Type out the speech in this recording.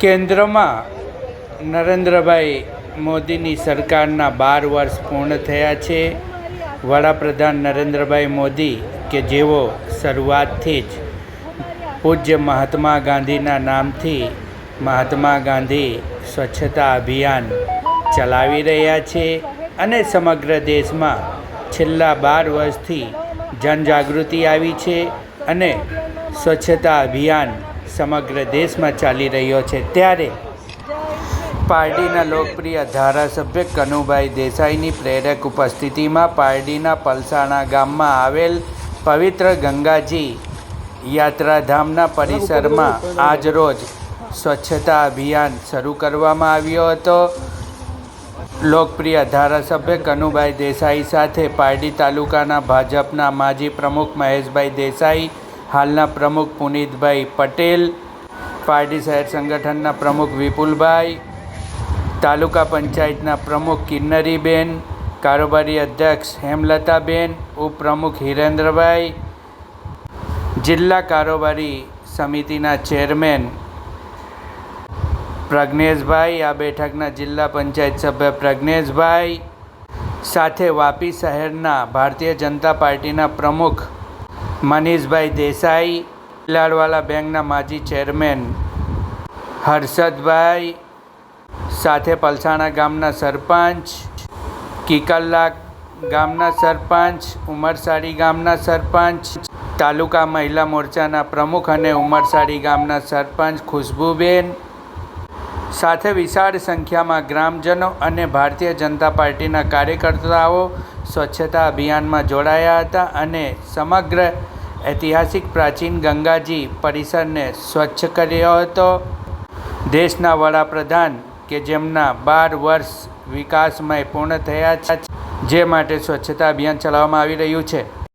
કેન્દ્રમાં નરેન્દ્રભાઈ મોદીની સરકારના 12 વર્ષ પૂર્ણ થયા છે. વડાપ્રધાન નરેન્દ્રભાઈ મોદી કે જેઓ શરૂઆતથી જ પૂજ્ય મહાત્મા ગાંધીના નામથી મહાત્મા ગાંધી સ્વચ્છતા અભિયાન ચલાવી રહ્યા છે અને સમગ્ર દેશમાં છેલ્લા 12 વર્ષથી જનજાગૃતિ આવી છે અને સ્વચ્છતા અભિયાન સમગ્ર દેશમાં ચાલી રહ્યો છે. ત્યારે પારડીના લોકપ્રિય ધારાસભ્ય કનુભાઈ દેસાઈની પ્રેરક ઉપસ્થિતિમાં પારડીના પલસાણા ગામમાં આવેલ પવિત્ર ગંગાજી યાત્રાધામના પરિસરમાં આજરોજ સ્વચ્છતા અભિયાન શરૂ કરવામાં આવ્યો હતો. લોકપ્રિય ધારાસભ્ય કનુભાઈ દેસાઈ સાથે પારડી તાલુકાના ભાજપના માજી પ્રમુખ મહેશભાઈ દેસાઈ, હાલના પ્રમુખ પુનિતભાઈ પટેલ, પારડી શહેર સંગઠનના પ્રમુખ વિપુલભાઈ, તાલુકા પંચાયતના પ્રમુખ કિન્નરીબેન, કારોબારી અધ્યક્ષ હેમલતાબેન, ઉપપ્રમુખ હિરેન્દ્રભાઈ, જિલ્લા કારોબારી સમિતિના ચેરમેન પ્રજ્ઞેશભાઈ, આ બેઠકના જિલ્લા પંચાયત સભ્ય પ્રજ્ઞેશભાઈ, સાથે વાપી શહેરના ભારતીય જનતા પાર્ટીના પ્રમુખ મનીષભાઈ દેસાઈ, લાડવાલા બેંકના માજી ચેરમેન હર્ષદભાઈ, સાથે પલસાણા ગામના સરપંચ, કિકલ્લા ગામના સરપંચ, ઉમરસાડી ગામના સરપંચ, તાલુકા મહિલા મોરચાના પ્રમુખ અને ઉમરસાડી ગામના સરપંચ ખુશ્બુબેન, સાથે વિશાળ સંખ્યામાં ગ્રામજનો અને ભારતીય જનતા પાર્ટીના કાર્યકર્તાઓ સ્વચ્છતા અભિયાનમાં જોડાયા હતા અને સમગ્ર ઐતિહાસિક પ્રાચીન ગંગાજી પરિસરને સ્વચ્છ કર્યો હતો. દેશના વડાપ્રધાન કે જેમના 12 વર્ષ વિકાસમય પૂર્ણ થયા છે, જે માટે સ્વચ્છતા અભિયાન ચલાવવામાં આવી રહ્યું છે.